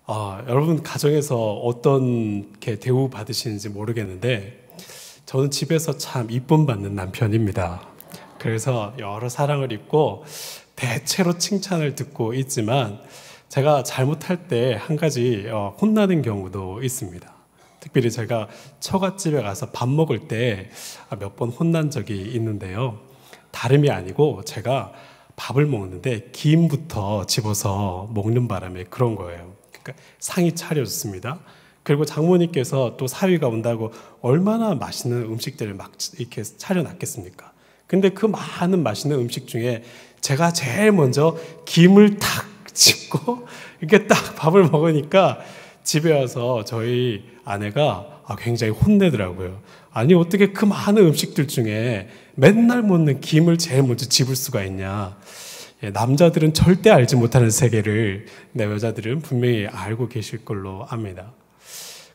여러분 가정에서 어떤 게 대우 받으시는지 모르겠는데 저는 집에서 참 이쁨 받는 남편입니다. 그래서 여러 사랑을 입고 대체로 칭찬을 듣고 있지만 제가 잘못할 때 한 가지 혼나는 경우도 있습니다. 특별히 제가 처갓집에 가서 밥 먹을 때 몇 번 혼난 적이 있는데요. 다름이 아니고 제가 밥을 먹는데 김부터 집어서 먹는 바람에 그런 거예요. 그러니까 상이 차려졌습니다. 그리고 장모님께서 또 사위가 온다고 얼마나 맛있는 음식들을 막 이렇게 차려놨겠습니까? 근데 그 많은 맛있는 음식 중에 제가 제일 먼저 김을 탁 집고 이렇게 딱 밥을 먹으니까 집에 와서 저희 아내가 굉장히 혼내더라고요. 아니 어떻게 그 많은 음식들 중에 맨날 먹는 김을 제일 먼저 집을 수가 있냐. 남자들은 절대 알지 못하는 세계를 내 여자들은 분명히 알고 계실 걸로 압니다.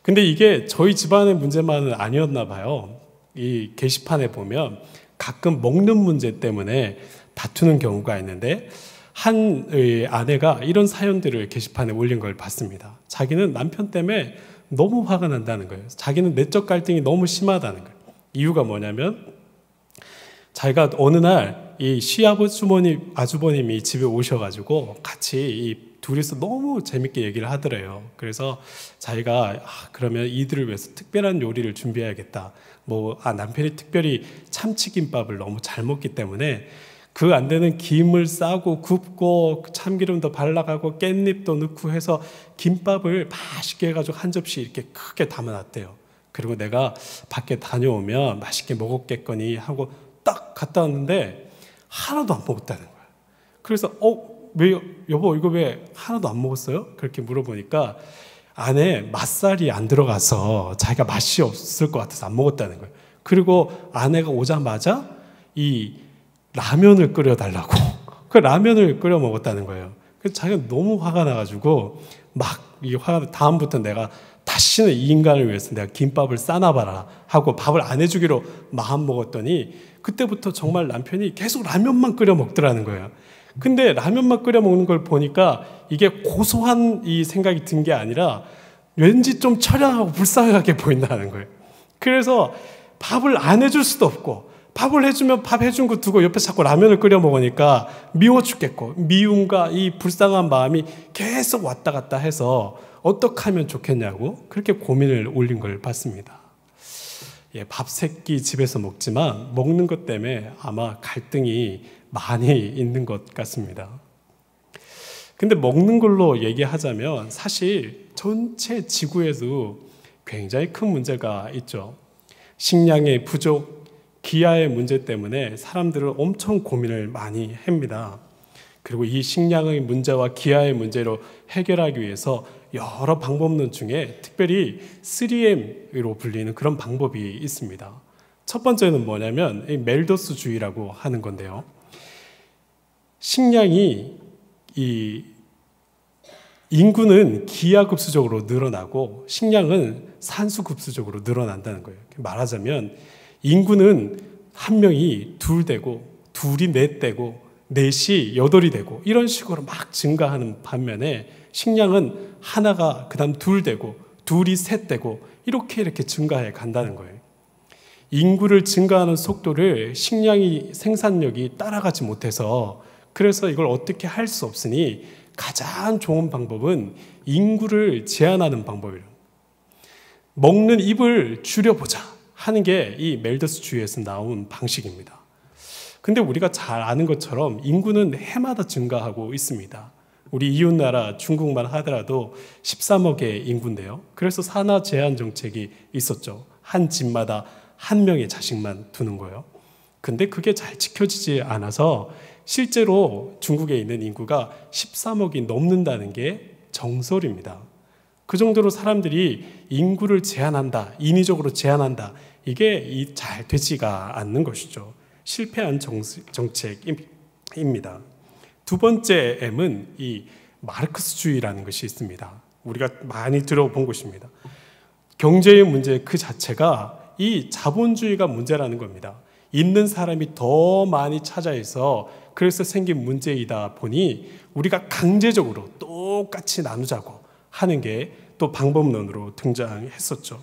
근데 이게 저희 집안의 문제만은 아니었나 봐요. 이 게시판에 보면 가끔 먹는 문제 때문에 다투는 경우가 있는데 한 아내가 이런 사연들을 게시판에 올린 걸 봤습니다. 자기는 남편 때문에 너무 화가 난다는 거예요. 자기는 내적 갈등이 너무 심하다는 거예요. 이유가 뭐냐면 자기가 어느 날 이 시아버주머니 아주버님이 집에 오셔가지고 같이 이 둘이서 너무 재밌게 얘기를 하더래요. 그래서 자기가 그러면 이들을 위해서 특별한 요리를 준비해야겠다. 남편이 특별히 참치김밥을 너무 잘 먹기 때문에 그 안 되는 김을 싸고 굽고 참기름도 발라가고 깻잎도 넣고 해서 김밥을 맛있게 해가지고 한 접시 이렇게 크게 담아놨대요. 그리고 내가 밖에 다녀오면 맛있게 먹었겠거니 하고 딱 갔다 왔는데 하나도 안 먹었다는 거야. 그래서 왜 여보 이거 왜 하나도 안 먹었어요? 그렇게 물어보니까 안에 맛살이 안 들어가서 자기가 맛이 없을 것 같아서 안 먹었다는 거예요. 그리고 아내가 오자마자 이 라면을 끓여달라고 그 라면을 끓여 먹었다는 거예요. 그래서 자기가 너무 화가 나가지고 이 화가 다음부터 내가 다시는 이 인간을 위해서 내가 김밥을 싸놔봐라 하고 밥을 안 해주기로 마음 먹었더니 그때부터 정말 남편이 계속 라면만 끓여 먹더라는 거예요. 근데 라면만 끓여 먹는 걸 보니까 이게 고소한 이 생각이 든 게 아니라 왠지 좀 처량하고 불쌍하게 보인다는 거예요. 그래서 밥을 안 해줄 수도 없고 밥을 해주면 밥 해준 거 두고 옆에 자꾸 라면을 끓여 먹으니까 미워 죽겠고 미움과 이 불쌍한 마음이 계속 왔다 갔다 해서 어떻게 하면 좋겠냐고 그렇게 고민을 올린 걸 봤습니다. 밥 세끼 집에서 먹지만 먹는 것 때문에 아마 갈등이 많이 있는 것 같습니다. 근데 먹는 걸로 얘기하자면 사실 전체 지구에도 굉장히 큰 문제가 있죠. 식량의 부족, 기아의 문제 때문에 사람들은 엄청 고민을 많이 합니다. 그리고 이 식량의 문제와 기아의 문제로 해결하기 위해서 여러 방법론 중에 특별히 3M으로 불리는 그런 방법이 있습니다. 첫 번째는 뭐냐면 멜더스주의라고 하는 건데요. 식량이 인구는 기하급수적으로 늘어나고 식량은 산수급수적으로 늘어난다는 거예요. 말하자면 인구는 한 명이 둘 되고 둘이 넷 되고 넷이 여덟이 되고 이런 식으로 막 증가하는 반면에 식량은 하나가 그다음 둘 되고 둘이 셋 되고 이렇게 증가해 간다는 거예요. 인구를 증가하는 속도를 식량이 생산력이 따라가지 못해서 그래서 이걸 어떻게 할 수 없으니 가장 좋은 방법은 인구를 제한하는 방법이에요. 먹는 입을 줄여보자 하는 게 이 멜더스주의에서 나온 방식입니다. 근데 우리가 잘 아는 것처럼 인구는 해마다 증가하고 있습니다. 우리 이웃나라 중국만 하더라도 13억의 인구인데요. 그래서 산하 제한 정책이 있었죠. 한 집마다 한 명의 자식만 두는 거예요. 근데 그게 잘 지켜지지 않아서 실제로 중국에 있는 인구가 13억이 넘는다는 게 정설입니다. 그 정도로 사람들이 인구를 제한한다, 인위적으로 제한한다, 이게 잘 되지가 않는 것이죠. 실패한 정책입니다. 두 번째 M은 이 마르크스주의라는 것이 있습니다. 우리가 많이 들어본 것입니다. 경제의 문제 그 자체가 이 자본주의가 문제라는 겁니다. 있는 사람이 더 많이 차지해서 그래서 생긴 문제이다 보니 우리가 강제적으로 똑같이 나누자고 하는 게 또 방법론으로 등장했었죠.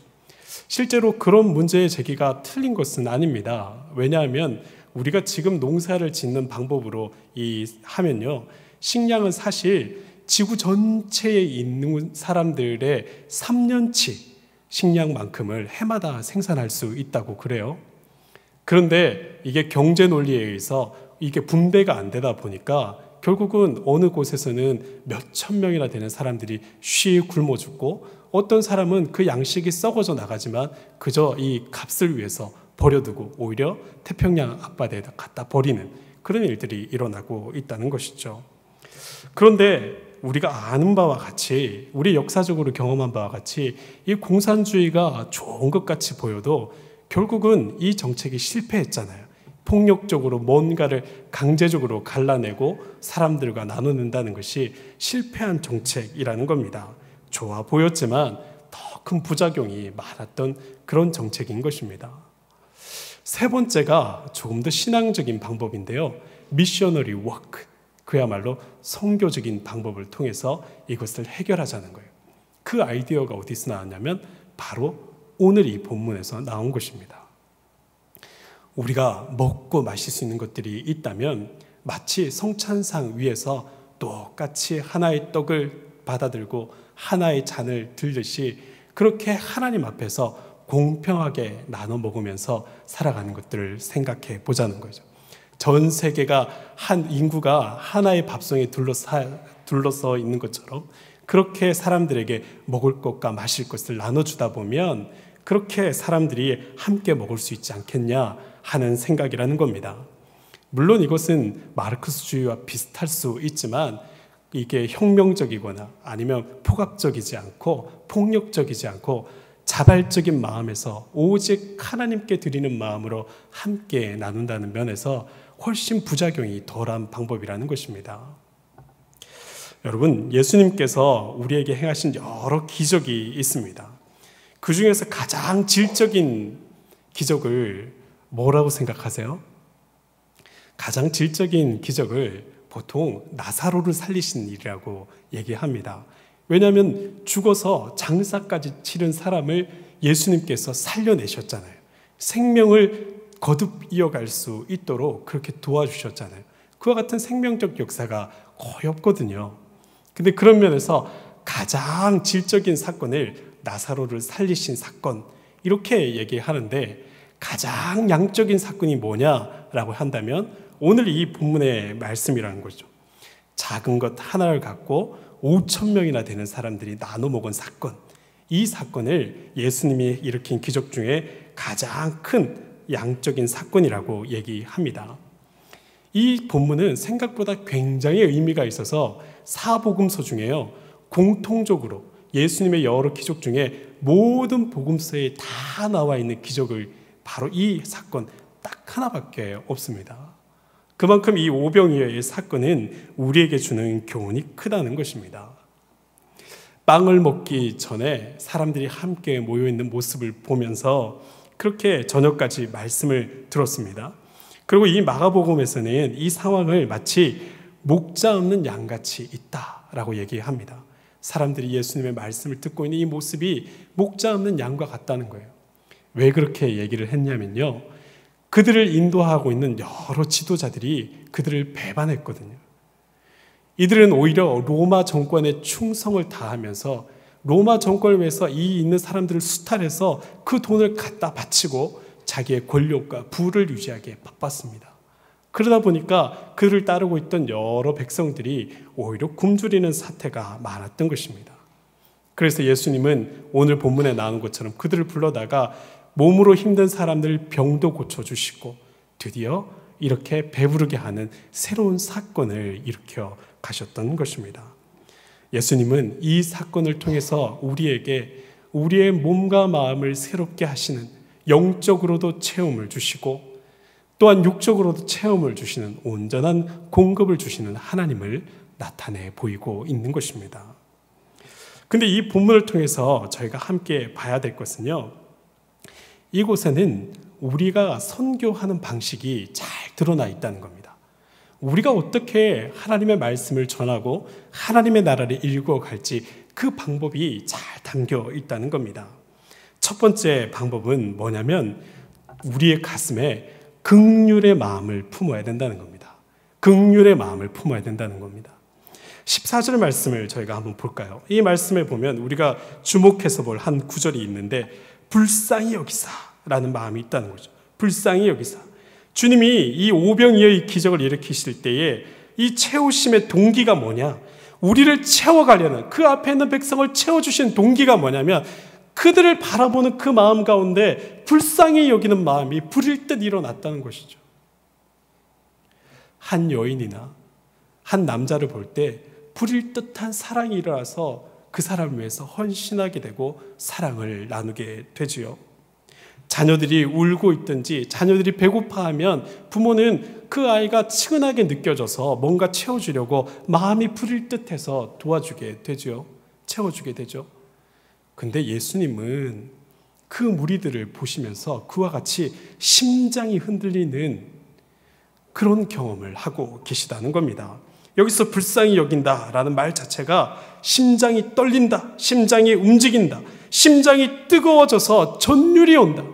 실제로 그런 문제의 제기가 틀린 것은 아닙니다. 왜냐하면 우리가 지금 농사를 짓는 방법으로 하면요, 식량은 사실 지구 전체에 있는 사람들의 3년치 식량만큼을 해마다 생산할 수 있다고 그래요. 그런데 이게 경제 논리에 의해서 이게 분배가 안 되다 보니까 결국은 어느 곳에서는 몇천 명이나 되는 사람들이 쉬 굶어 죽고, 어떤 사람은 그 양식이 썩어져 나가지만 그저 이 값을 위해서 버려두고 오히려 태평양 앞바다에다 갖다 버리는 그런 일들이 일어나고 있다는 것이죠. 그런데 우리가 아는 바와 같이, 우리 역사적으로 경험한 바와 같이 이 공산주의가 좋은 것 같이 보여도 결국은 이 정책이 실패했잖아요. 폭력적으로 뭔가를 강제적으로 갈라내고 사람들과 나누는다는 것이 실패한 정책이라는 겁니다. 좋아 보였지만 더 큰 부작용이 많았던 그런 정책인 것입니다. 세 번째가 조금 더 신앙적인 방법인데요. 미셔너리 워크, 그야말로 선교적인 방법을 통해서 이것을 해결하자는 거예요. 그 아이디어가 어디서 나왔냐면 바로 오늘 이 본문에서 나온 것입니다. 우리가 먹고 마실 수 있는 것들이 있다면 마치 성찬상 위에서 똑같이 하나의 떡을 받아들고 하나의 잔을 들듯이 그렇게 하나님 앞에서 공평하게 나눠 먹으면서 살아가는 것들을 생각해 보자는 거죠. 전 세계가 한 인구가 하나의 밥송에 둘러서 있는 것처럼 그렇게 사람들에게 먹을 것과 마실 것을 나눠주다 보면 그렇게 사람들이 함께 먹을 수 있지 않겠냐 하는 생각이라는 겁니다. 물론 이것은 마르크스주의와 비슷할 수 있지만 이게 혁명적이거나 아니면 포갑적이지 않고 폭력적이지 않고 자발적인 마음에서 오직 하나님께 드리는 마음으로 함께 나눈다는 면에서 훨씬 부작용이 덜한 방법이라는 것입니다. 여러분, 예수님께서 우리에게 행하신 여러 기적이 있습니다. 그 중에서 가장 질적인 기적을 뭐라고 생각하세요? 가장 질적인 기적을 보통 나사로를 살리신 일이라고 얘기합니다. 왜냐하면 죽어서 장사까지 치른 사람을 예수님께서 살려내셨잖아요. 생명을 거듭 이어갈 수 있도록 그렇게 도와주셨잖아요. 그와 같은 생명적 역사가 거의 없거든요. 근데 그런 면에서 가장 질적인 사건을 나사로를 살리신 사건, 이렇게 얘기하는데 가장 양적인 사건이 뭐냐라고 한다면 오늘 이 본문의 말씀이라는 거죠. 작은 것 하나를 갖고 5,000명이나 되는 사람들이 나눠 먹은 사건, 이 사건을 예수님이 일으킨 기적 중에 가장 큰 양적인 사건이라고 얘기합니다. 이 본문은 생각보다 굉장히 의미가 있어서 사복음서 중에요, 공통적으로 예수님의 여러 기적 중에 모든 복음서에 다 나와 있는 기적을 바로 이 사건 딱 하나밖에 없습니다. 그만큼 이 오병이어의 사건은 우리에게 주는 교훈이 크다는 것입니다. 빵을 먹기 전에 사람들이 함께 모여있는 모습을 보면서 그렇게 저녁까지 말씀을 들었습니다. 그리고 이 마가복음에서는 이 상황을 마치 목자 없는 양같이 있다라고 얘기합니다. 사람들이 예수님의 말씀을 듣고 있는 이 모습이 목자 없는 양과 같다는 거예요. 왜 그렇게 얘기를 했냐면요, 그들을 인도하고 있는 여러 지도자들이 그들을 배반했거든요. 이들은 오히려 로마 정권에 충성을 다하면서 로마 정권을 위해서 이 있는 사람들을 수탈해서 그 돈을 갖다 바치고 자기의 권력과 부를 유지하기에 바빴습니다. 그러다 보니까 그를 따르고 있던 여러 백성들이 오히려 굶주리는 사태가 많았던 것입니다. 그래서 예수님은 오늘 본문에 나온 것처럼 그들을 불러다가 몸으로 힘든 사람들 병도 고쳐주시고 드디어 이렇게 배부르게 하는 새로운 사건을 일으켜 가셨던 것입니다. 예수님은 이 사건을 통해서 우리에게 우리의 몸과 마음을 새롭게 하시는, 영적으로도 체험을 주시고 또한 육적으로도 체험을 주시는, 온전한 공급을 주시는 하나님을 나타내 보이고 있는 것입니다. 근데 이 본문을 통해서 저희가 함께 봐야 될 것은요, 이곳에는 우리가 선교하는 방식이 잘 드러나 있다는 겁니다. 우리가 어떻게 하나님의 말씀을 전하고 하나님의 나라를 이루어 갈지 그 방법이 잘 담겨 있다는 겁니다. 첫 번째 방법은 뭐냐면 우리의 가슴에 긍휼의 마음을 품어야 된다는 겁니다. 긍휼의 마음을 품어야 된다는 겁니다. 14절 말씀을 저희가 한번 볼까요? 이 말씀에 보면 우리가 주목해서 볼 한 구절이 있는데 불쌍히 여기사라는 마음이 있다는 거죠. 불쌍히 여기사. 주님이 이 오병이어의 기적을 일으키실 때에 이 채우심의 동기가 뭐냐? 우리를 채워가려는, 그 앞에 있는 백성을 채워주신 동기가 뭐냐면 그들을 바라보는 그 마음 가운데 불쌍히 여기는 마음이 불일 듯 일어났다는 것이죠. 한 여인이나 한 남자를 볼 때 불일 듯한 사랑이 일어나서 그 사람을 위해서 헌신하게 되고 사랑을 나누게 되지요. 자녀들이 울고 있든지 자녀들이 배고파하면 부모는 그 아이가 측은하게 느껴져서 뭔가 채워주려고 마음이 불일 듯해서 도와주게 되죠. 채워주게 되죠. 근데 예수님은 그 무리들을 보시면서 그와 같이 심장이 흔들리는 그런 경험을 하고 계시다는 겁니다. 여기서 불쌍히 여긴다라는 말 자체가 심장이 떨린다, 심장이 움직인다, 심장이 뜨거워져서 전율이 온다.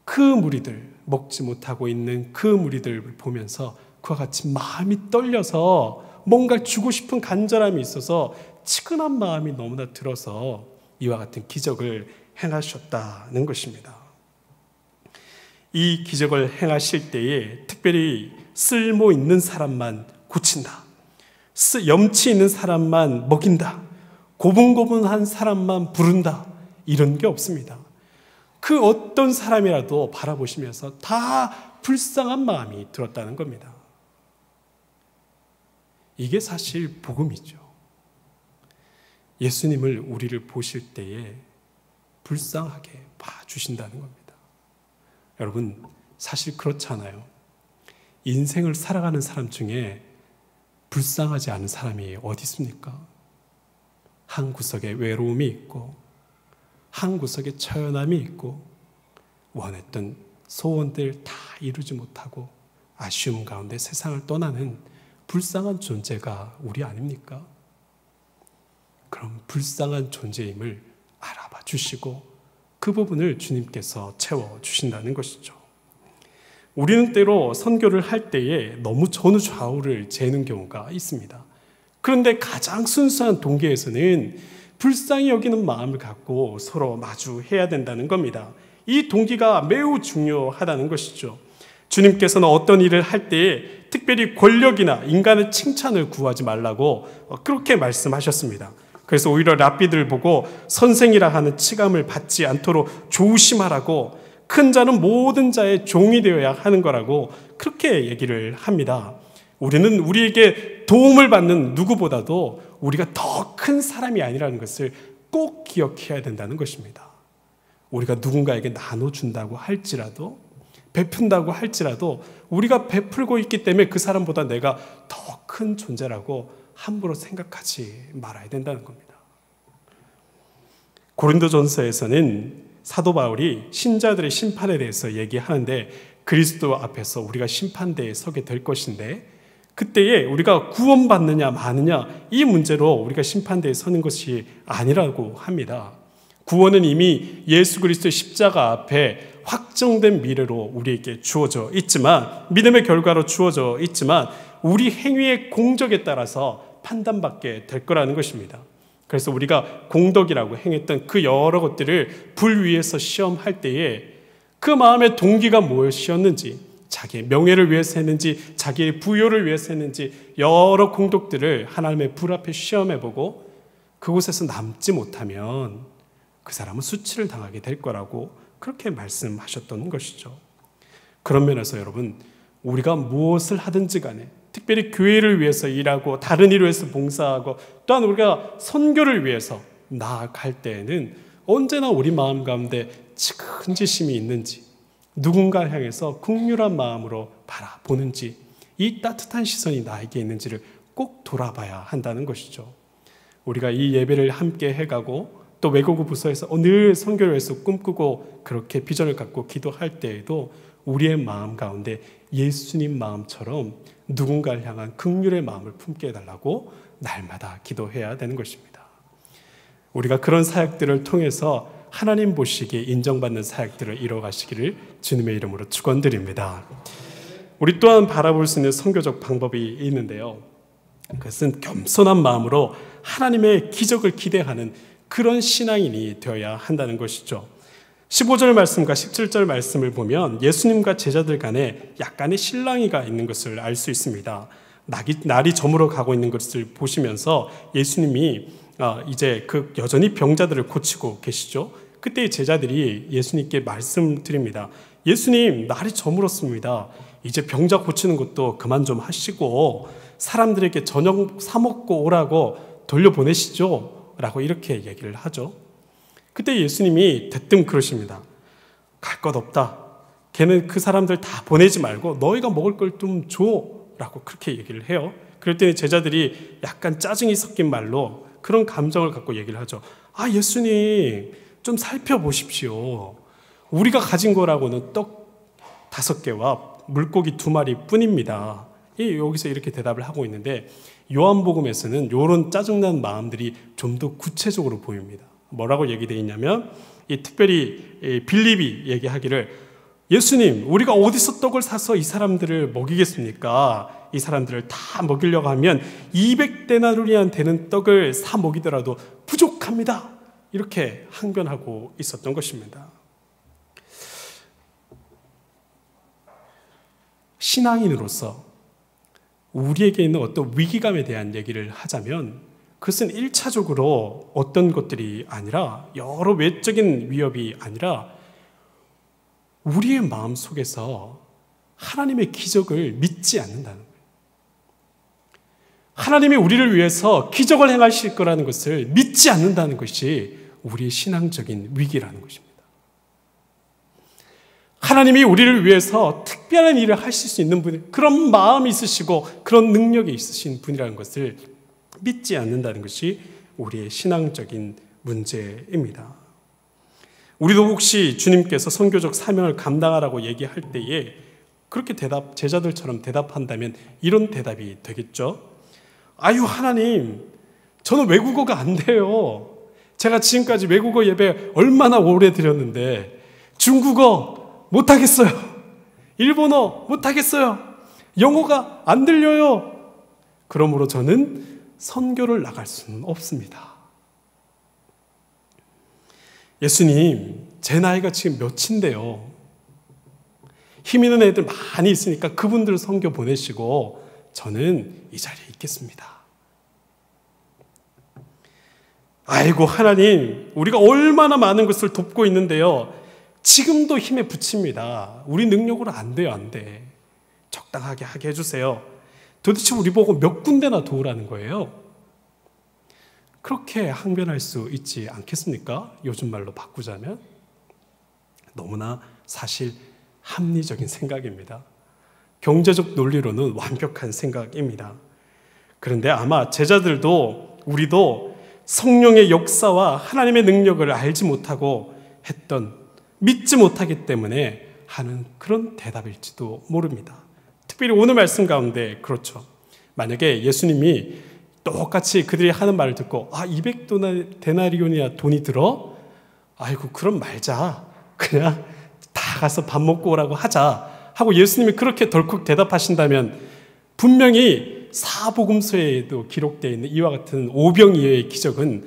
그 무리들, 먹지 못하고 있는 그 무리들을 보면서 그와 같이 마음이 떨려서 뭔가 주고 싶은 간절함이 있어서 치근한 마음이 너무나 들어서 이와 같은 기적을 행하셨다는 것입니다. 이 기적을 행하실 때에 특별히 쓸모 있는 사람만 고친다, 염치 있는 사람만 먹인다, 고분고분한 사람만 부른다, 이런 게 없습니다. 그 어떤 사람이라도 바라보시면서 다 불쌍한 마음이 들었다는 겁니다. 이게 사실 복음이죠. 예수님을 우리를 보실 때에 불쌍하게 봐주신다는 겁니다. 여러분, 사실 그렇잖아요. 인생을 살아가는 사람 중에 불쌍하지 않은 사람이 어디 있습니까? 한 구석에 외로움이 있고 한 구석에 처연함이 있고 원했던 소원들 다 이루지 못하고 아쉬움 가운데 세상을 떠나는 불쌍한 존재가 우리 아닙니까? 그럼 불쌍한 존재임을 알아봐 주시고 그 부분을 주님께서 채워주신다는 것이죠. 우리는 때로 선교를 할 때에 너무 전우좌우를 재는 경우가 있습니다. 그런데 가장 순수한 동기에서는 불쌍히 여기는 마음을 갖고 서로 마주해야 된다는 겁니다. 이 동기가 매우 중요하다는 것이죠. 주님께서는 어떤 일을 할 때에 특별히 권력이나 인간의 칭찬을 구하지 말라고 그렇게 말씀하셨습니다. 그래서 오히려 랍비들을 보고 선생이라 하는 칭함을 받지 않도록 조심하라고, 큰 자는 모든 자의 종이 되어야 하는 거라고 그렇게 얘기를 합니다. 우리는 우리에게 도움을 받는 누구보다도 우리가 더 큰 사람이 아니라는 것을 꼭 기억해야 된다는 것입니다. 우리가 누군가에게 나눠준다고 할지라도, 베푼다고 할지라도 우리가 베풀고 있기 때문에 그 사람보다 내가 더 큰 존재라고 함부로 생각하지 말아야 된다는 겁니다. 고린도전서에서는 사도 바울이 신자들의 심판에 대해서 얘기하는데 그리스도 앞에서 우리가 심판대에 서게 될 것인데 그때에 우리가 구원받느냐 마느냐 이 문제로 우리가 심판대에 서는 것이 아니라고 합니다. 구원은 이미 예수 그리스도의 십자가 앞에 확정된 미래로 우리에게 주어져 있지만, 믿음의 결과로 주어져 있지만 우리 행위의 공적에 따라서 판단받게 될 거라는 것입니다. 그래서 우리가 공덕이라고 행했던 그 여러 것들을 불 위에서 시험할 때에 그 마음의 동기가 무엇이었는지, 자기의 명예를 위해서 했는지 자기의 부요를 위해서 했는지 여러 공덕들을 하나님의 불 앞에 시험해보고 그곳에서 남지 못하면 그 사람은 수치를 당하게 될 거라고 그렇게 말씀하셨던 것이죠. 그런 면에서 여러분, 우리가 무엇을 하든지 간에 특별히 교회를 위해서 일하고 다른 일을 위해서 봉사하고 또한 우리가 선교를 위해서 나아갈 때에는 언제나 우리 마음 가운데 측은지심이 있는지, 누군가를 향해서 긍휼한 마음으로 바라보는지, 이 따뜻한 시선이 나에게 있는지를 꼭 돌아봐야 한다는 것이죠. 우리가 이 예배를 함께 해가고 또 외국어 부서에서 늘 선교를 위해서 꿈꾸고 그렇게 비전을 갖고 기도할 때에도 우리의 마음 가운데 예수님 마음처럼 누군가를 향한 긍휼의 마음을 품게 해달라고 날마다 기도해야 되는 것입니다. 우리가 그런 사역들을 통해서 하나님 보시기에 인정받는 사역들을 이뤄가시기를 주님의 이름으로 축원드립니다. 우리 또한 바라볼 수 있는 선교적 방법이 있는데요. 그것은 겸손한 마음으로 하나님의 기적을 기대하는 그런 신앙인이 되어야 한다는 것이죠. 15절 말씀과 17절 말씀을 보면 예수님과 제자들 간에 약간의 실랑이가 있는 것을 알 수 있습니다. 날이 저물어 가고 있는 것을 보시면서 예수님이 이제 여전히 병자들을 고치고 계시죠. 그때 제자들이 예수님께 말씀드립니다. 예수님, 날이 저물었습니다. 이제 병자 고치는 것도 그만 좀 하시고 사람들에게 저녁 사 먹고 오라고 돌려보내시죠. 라고 이렇게 얘기를 하죠. 그때 예수님이 대뜸 그러십니다. 갈 것 없다. 걔는 그 사람들 다 보내지 말고 너희가 먹을 걸 좀 줘. 라고 그렇게 얘기를 해요. 그럴 때 제자들이 약간 짜증이 섞인 말로 그런 감정을 갖고 얘기를 하죠. 아, 예수님 좀 살펴보십시오. 우리가 가진 거라고는 떡 5개와 물고기 2마리 뿐입니다. 여기서 이렇게 대답을 하고 있는데 요한복음에서는 이런 짜증난 마음들이 좀 더 구체적으로 보입니다. 뭐라고 얘기되어 있냐면 특별히 빌립이 얘기하기를 예수님, 우리가 어디서 떡을 사서 이 사람들을 먹이겠습니까? 이 사람들을 다 먹이려고 하면 200데나리온 되는 떡을 사 먹이더라도 부족합니다. 이렇게 항변하고 있었던 것입니다. 신앙인으로서 우리에게 있는 어떤 위기감에 대한 얘기를 하자면 그것은 1차적으로 어떤 것들이 아니라 여러 외적인 위협이 아니라 우리의 마음 속에서 하나님의 기적을 믿지 않는다는 거예요. 하나님이 우리를 위해서 기적을 행하실 거라는 것을 믿지 않는다는 것이 우리의 신앙적인 위기라는 것입니다. 하나님이 우리를 위해서 특별한 일을 하실 수 있는 분, 그런 마음이 있으시고 그런 능력이 있으신 분이라는 것을 믿지 않는다는 것이 우리의 신앙적인 문제입니다. 우리도 혹시 주님께서 선교적 사명을 감당하라고 얘기할 때에 그렇게 제자들처럼 대답한다면 이런 대답이 되겠죠. 아유, 하나님, 저는 외국어가 안 돼요. 제가 지금까지 외국어 예배 얼마나 오래 드렸는데 중국어 못하겠어요. 일본어 못하겠어요. 영어가 안 들려요. 그러므로 저는 선교를 나갈 수는 없습니다. 예수님, 제 나이가 지금 몇인데요. 힘 있는 애들 많이 있으니까 그분들 선교 보내시고 저는 이 자리에 있겠습니다. 아이고, 하나님, 우리가 얼마나 많은 것을 돕고 있는데요. 지금도 힘에 부칩니다. 우리 능력으로 안 돼요, 안 돼. 적당하게 하게 해주세요. 도대체 우리 보고 몇 군데나 도우라는 거예요? 그렇게 항변할 수 있지 않겠습니까? 요즘 말로 바꾸자면 너무나 사실 합리적인 생각입니다. 경제적 논리로는 완벽한 생각입니다. 그런데 아마 제자들도 우리도 성령의 역사와 하나님의 능력을 알지 못하고 믿지 못하기 때문에 하는 그런 대답일지도 모릅니다. 특별히 오늘 말씀 가운데 그렇죠. 만약에 예수님이 똑같이 그들이 하는 말을 듣고 200데나리온이나 돈이 들어? 아이고, 그럼 말자. 그냥 다 가서 밥 먹고 오라고 하자 하고 예수님이 그렇게 덜컥 대답하신다면 분명히 사복음서에도 기록되어 있는 이와 같은 오병이어의 기적은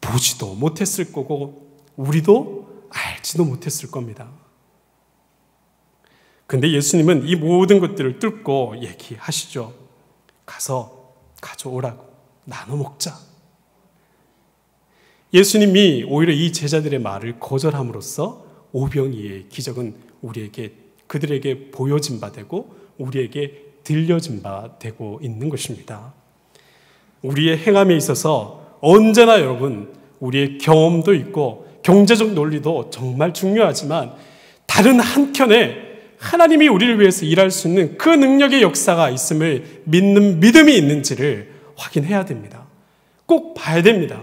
보지도 못했을 거고 우리도 알지도 못했을 겁니다. 그런데 예수님은 이 모든 것들을 뚫고 얘기하시죠. 가서 가져오라고. 나눠 먹자. 예수님이 오히려 이 제자들의 말을 거절함으로써 오병이의 기적은 그들에게 보여진 바 되고 우리에게 들려진 바 되고 있는 것입니다. 우리의 행함에 있어서 언제나 여러분 우리의 경험도 있고 경제적 논리도 정말 중요하지만 다른 한켠에 하나님이 우리를 위해서 일할 수 있는 그 능력의 역사가 있음을 믿는 믿음이 있는지를 확인해야 됩니다. 꼭 봐야 됩니다.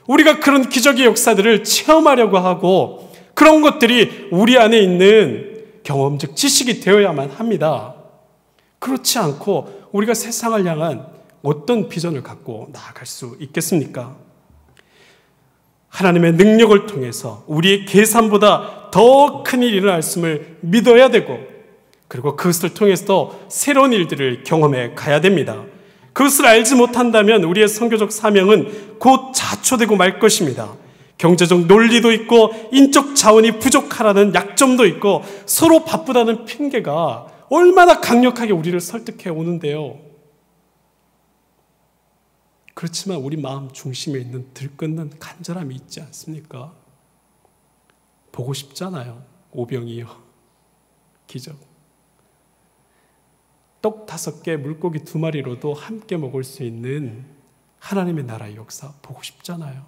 우리가 그런 기적의 역사들을 체험하려고 하고 그런 것들이 우리 안에 있는 경험적 지식이 되어야만 합니다. 그렇지 않고 우리가 세상을 향한 어떤 비전을 갖고 나아갈 수 있겠습니까? 하나님의 능력을 통해서 우리의 계산보다 더 큰 일이 일어났음을 믿어야 되고, 그리고 그것을 통해서 새로운 일들을 경험해 가야 됩니다. 그것을 알지 못한다면 우리의 선교적 사명은 곧 자초되고 말 것입니다. 경제적 논리도 있고 인적 자원이 부족하라는 약점도 있고 서로 바쁘다는 핑계가 얼마나 강력하게 우리를 설득해 오는데요. 그렇지만 우리 마음 중심에 있는 들끓는 간절함이 있지 않습니까? 보고 싶잖아요. 오병이어 기적. 떡 5개, 물고기 2마리로도 함께 먹을 수 있는 하나님의 나라의 역사 보고 싶잖아요.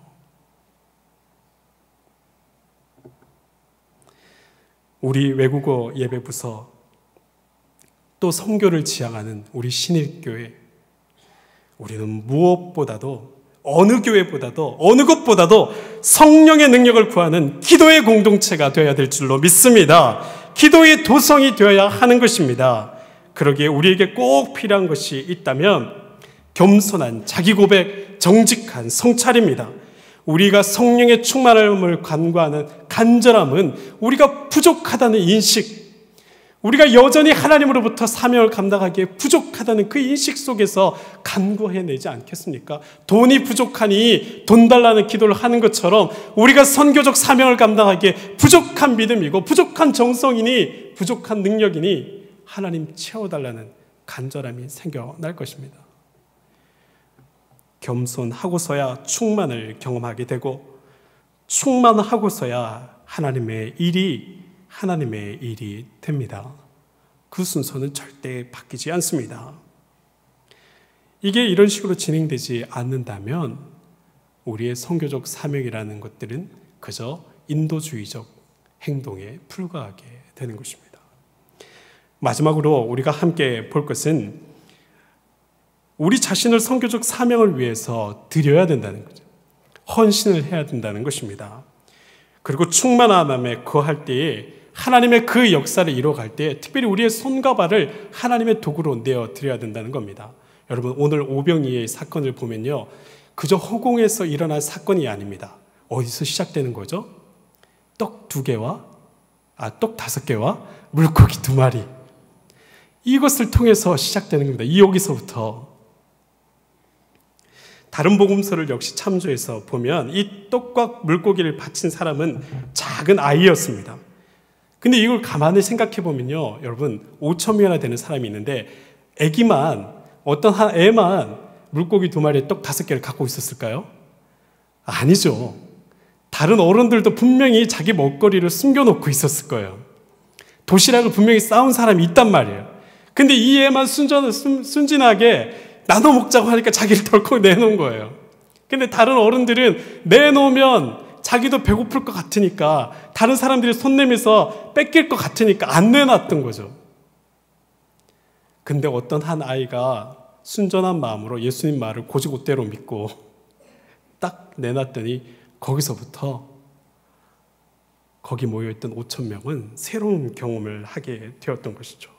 우리 외국어 예배부서 또 선교를 지향하는 우리 신일교회, 우리는 무엇보다도 어느 교회보다도 어느 것보다도 성령의 능력을 구하는 기도의 공동체가 되어야 될 줄로 믿습니다. 기도의 도성이 되어야 하는 것입니다. 그러기에 우리에게 꼭 필요한 것이 있다면 겸손한 자기 고백, 정직한 성찰입니다. 우리가 성령의 충만함을 간구하는 간절함은 우리가 부족하다는 인식, 우리가 여전히 하나님으로부터 사명을 감당하기에 부족하다는 그 인식 속에서 간구해내지 않겠습니까? 돈이 부족하니 돈 달라는 기도를 하는 것처럼 우리가 선교적 사명을 감당하기에 부족한 믿음이고 부족한 정성이니 부족한 능력이니 하나님 채워달라는 간절함이 생겨날 것입니다. 겸손하고서야 충만을 경험하게 되고 충만하고서야 하나님의 일이 됩니다. 그 순서는 절대 바뀌지 않습니다. 이게 이런 식으로 진행되지 않는다면 우리의 선교적 사명이라는 것들은 그저 인도주의적 행동에 불과하게 되는 것입니다. 마지막으로 우리가 함께 볼 것은 우리 자신을 선교적 사명을 위해서 드려야 된다는 거죠. 헌신을 해야 된다는 것입니다. 그리고 충만함에 거할 때에 하나님의 그 역사를 이뤄갈 때 특별히 우리의 손과 발을 하나님의 도구로 내어드려야 된다는 겁니다. 여러분, 오늘 오병이의 사건을 보면요, 그저 허공에서 일어난 사건이 아닙니다. 어디서 시작되는 거죠? 떡 5개와 물고기 2마리, 이것을 통해서 시작되는 겁니다. 여기서부터. 다른 복음서를 역시 참조해서 보면 이 떡과 물고기를 바친 사람은 작은 아이였습니다. 근데 이걸 가만히 생각해 보면요, 여러분, 5,000명이나 되는 사람이 있는데 어떤 한 애만 물고기 2마리에 떡 5개를 갖고 있었을까요? 아니죠. 다른 어른들도 분명히 자기 먹거리를 숨겨놓고 있었을 거예요. 도시락을 분명히 싸운 사람이 있단 말이에요. 근데 이 애만 순진하게 나눠 먹자고 하니까 자기를 덜컥 내놓은 거예요. 근데 다른 어른들은 내놓으면 자기도 배고플 것 같으니까, 다른 사람들이 손 내면서 뺏길 것 같으니까 안 내놨던 거죠. 근데 어떤 한 아이가 순전한 마음으로 예수님 말을 곧이곧대로 믿고 딱 내놨더니 거기서부터 거기 모여있던 5,000명은 새로운 경험을 하게 되었던 것이죠.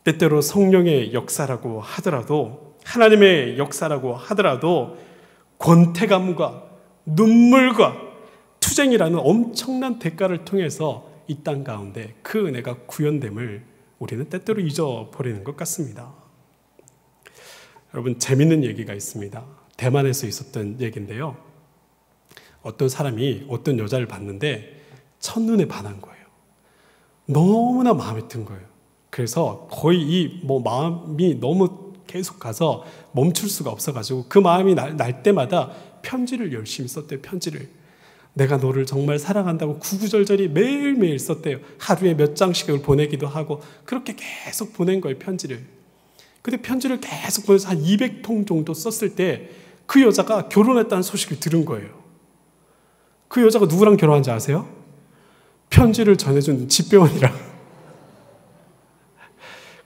때때로 성령의 역사라고 하더라도, 하나님의 역사라고 하더라도 권태감과 눈물과 투쟁이라는 엄청난 대가를 통해서 이 땅 가운데 그 은혜가 구현됨을 우리는 때때로 잊어버리는 것 같습니다. 여러분, 재밌는 얘기가 있습니다. 대만에서 있었던 얘기인데요, 어떤 사람이 어떤 여자를 봤는데 첫눈에 반한 거예요. 너무나 마음에 든 거예요. 그래서 거의 마음이 너무 계속 가서 멈출 수가 없어가지고 그 마음이 날 때마다 편지를 열심히 썼대요. 편지를. 내가 너를 정말 사랑한다고 구구절절히 매일매일 썼대요. 하루에 몇 장씩을 보내기도 하고 그렇게 계속 보낸 거예요, 편지를. 근데 편지를 계속 보내서 한 200통 정도 썼을 때 그 여자가 결혼했다는 소식을 들은 거예요. 그 여자가 누구랑 결혼한지 아세요? 편지를 전해준 집배원이랑.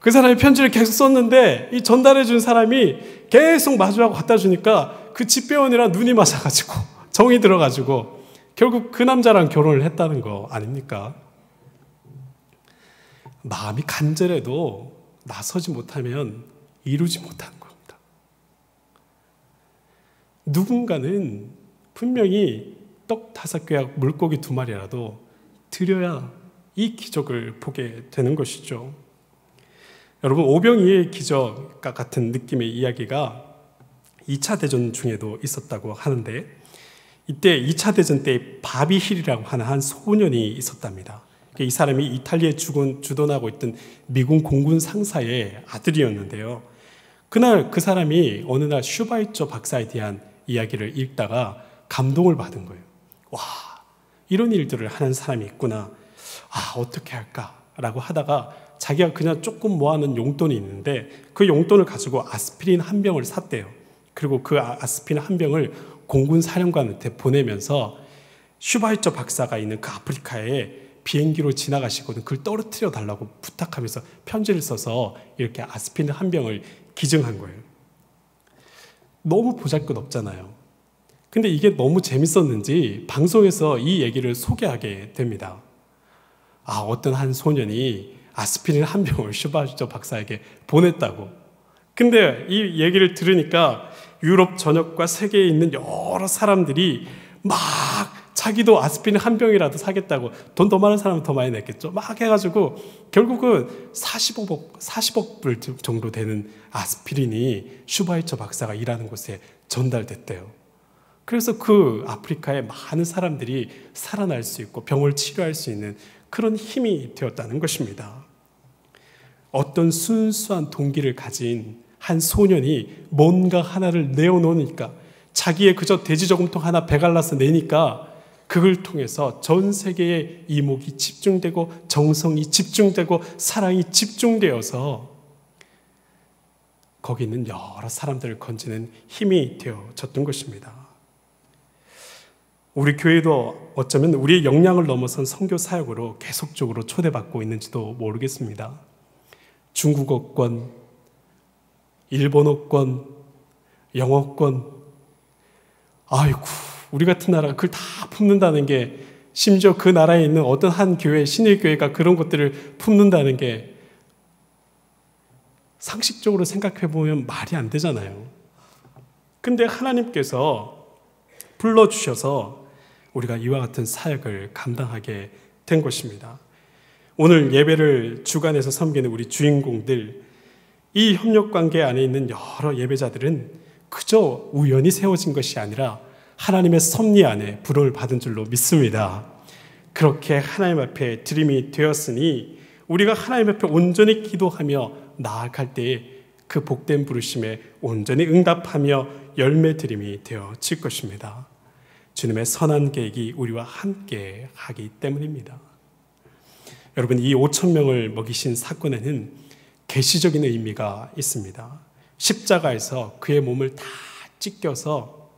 그 사람이 편지를 계속 썼는데 이 전달해 준 사람이 계속 마주하고 갖다 주니까 그 집배원이랑 눈이 맞아가지고 정이 들어가지고 결국 그 남자랑 결혼을 했다는 거 아닙니까? 마음이 간절해도 나서지 못하면 이루지 못하는 겁니다. 누군가는 분명히 떡 5개와 물고기 2마리라도 드려야 이 기적을 보게 되는 것이죠. 여러분, 오병이의 기적과 같은 느낌의 이야기가 2차 대전 중에도 있었다고 하는데, 이때 2차 대전 때 바비힐이라고 하는 한 소년이 있었답니다. 이 사람이 이탈리아에 주둔하고 있던 미군 공군 상사의 아들이었는데요. 그날 그 사람이 어느 날 슈바이처 박사에 대한 이야기를 읽다가 감동을 받은 거예요. 와, 이런 일들을 하는 사람이 있구나. 아, 어떻게 할까라고 하다가 자기가 그냥 조금 모아놓은 용돈이 있는데 그 용돈을 가지고 아스피린 한 병을 샀대요. 그리고 그 아스피린 한 병을 공군 사령관한테 보내면서 슈바이처 박사가 있는 그 아프리카에 비행기로 지나가시거든 그걸 떨어뜨려 달라고 부탁하면서 편지를 써서 이렇게 아스피린 한 병을 기증한 거예요. 너무 보잘것없잖아요. 근데 이게 너무 재밌었는지 방송에서 이 얘기를 소개하게 됩니다. 아, 어떤 한 소년이 아스피린 한 병을 슈바이처 박사에게 보냈다고. 근데 이 얘기를 들으니까 유럽 전역과 세계에 있는 여러 사람들이 막 자기도 아스피린 한 병이라도 사겠다고, 돈 더 많은 사람은 더 많이 냈겠죠. 막 해가지고 결국은 40억 불 정도 되는 아스피린이 슈바이처 박사가 일하는 곳에 전달됐대요. 그래서 그 아프리카의 많은 사람들이 살아날 수 있고 병을 치료할 수 있는 그런 힘이 되었다는 것입니다. 어떤 순수한 동기를 가진 한 소년이 뭔가 하나를 내어놓으니까, 자기의 그저 돼지 저금통 하나 배갈라서 내니까 그걸 통해서 전 세계의 이목이 집중되고 정성이 집중되고 사랑이 집중되어서 거기 있는 여러 사람들을 건지는 힘이 되어졌던 것입니다. 우리 교회도 어쩌면 우리의 역량을 넘어선 선교 사역으로 계속적으로 초대받고 있는지도 모르겠습니다. 중국어권, 일본어권, 영어권, 아이고, 우리 같은 나라가 그걸 다 품는다는 게, 심지어 그 나라에 있는 어떤 한 교회, 신일교회가 그런 것들을 품는다는 게 상식적으로 생각해보면 말이 안 되잖아요. 근데 하나님께서 불러주셔서 우리가 이와 같은 사역을 감당하게 된 것입니다. 오늘 예배를 주관해서 섬기는 우리 주인공들, 이 협력관계 안에 있는 여러 예배자들은 그저 우연히 세워진 것이 아니라 하나님의 섭리 안에 부름을 받은 줄로 믿습니다. 그렇게 하나님 앞에 드림이 되었으니 우리가 하나님 앞에 온전히 기도하며 나아갈 때에 그 복된 부르심에 온전히 응답하며 열매 드림이 되어질 것입니다. 주님의 선한 계획이 우리와 함께 하기 때문입니다. 여러분, 이 5,000명을 먹이신 사건에는 계시적인 의미가 있습니다. 십자가에서 그의 몸을 다 찢겨서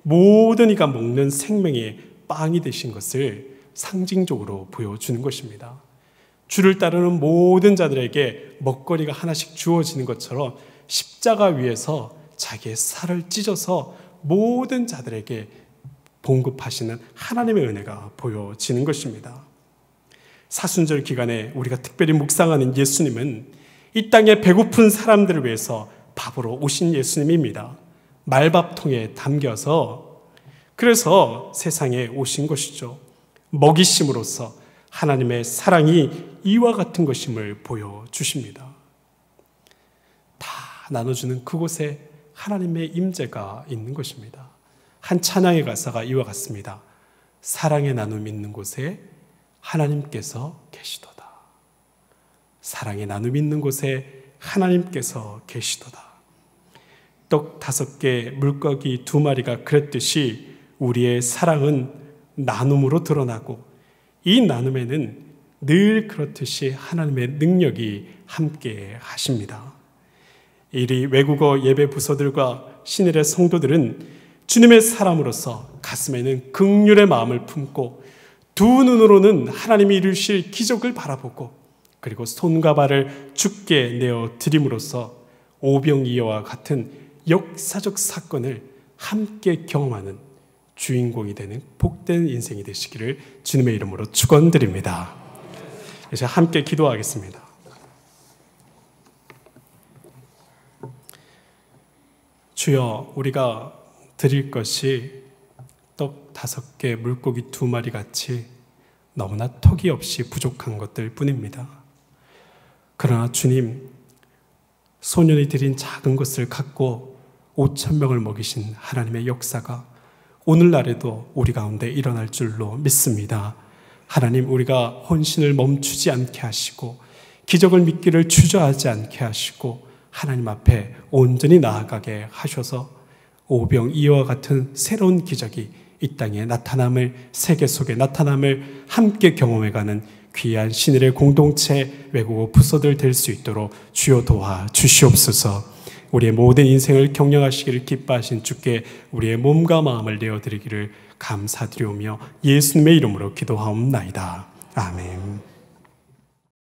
모든 이가 먹는 생명의 빵이 되신 것을 상징적으로 보여주는 것입니다. 주를 따르는 모든 자들에게 먹거리가 하나씩 주어지는 것처럼 십자가 위에서 자기의 살을 찢어서 모든 자들에게 봉급하시는 하나님의 은혜가 보여지는 것입니다. 사순절 기간에 우리가 특별히 묵상하는 예수님은 이 땅에 배고픈 사람들을 위해서 밥으로 오신 예수님입니다. 말밥통에 담겨서 그래서 세상에 오신 것이죠. 먹이심으로써 하나님의 사랑이 이와 같은 것임을 보여주십니다. 다 나눠주는 그곳에 하나님의 임재가 있는 것입니다. 한 찬양의 가사가 이와 같습니다. 사랑의 나눔이 있는 곳에 하나님께서 계시도다. 사랑의 나눔이 있는 곳에 하나님께서 계시도다. 떡 5개, 물고기 2마리가 그랬듯이 우리의 사랑은 나눔으로 드러나고 이 나눔에는 늘 그렇듯이 하나님의 능력이 함께 하십니다. 이리 외국어 예배 부서들과 신일의 성도들은 주님의 사람으로서 가슴에는 긍휼의 마음을 품고 두 눈으로는 하나님이 이루실 기적을 바라보고 그리고 손과 발을 주께 내어 드림으로써 오병이어와 같은 역사적 사건을 함께 경험하는 주인공이 되는 복된 인생이 되시기를 주님의 이름으로 축원드립니다. 이제 함께 기도하겠습니다. 주여, 우리가 드릴 것이 떡 5개, 물고기 2마리 같이 너무나 턱이 없이 부족한 것들 뿐입니다. 그러나 주님, 소년이 드린 작은 것을 갖고 5,000명을 먹이신 하나님의 역사가 오늘날에도 우리 가운데 일어날 줄로 믿습니다. 하나님, 우리가 헌신을 멈추지 않게 하시고 기적을 믿기를 주저하지 않게 하시고 하나님 앞에 온전히 나아가게 하셔서 오병이어와 같은 새로운 기적이 이 땅에 나타남을, 세계 속에 나타남을 함께 경험해가는 귀한 신일의 공동체 외국어 부서들 될 수 있도록 주여 도와 주시옵소서. 우리의 모든 인생을 경영하시기를 기뻐하신 주께 우리의 몸과 마음을 내어드리기를 감사드리오며 예수님의 이름으로 기도하옵나이다. 아멘.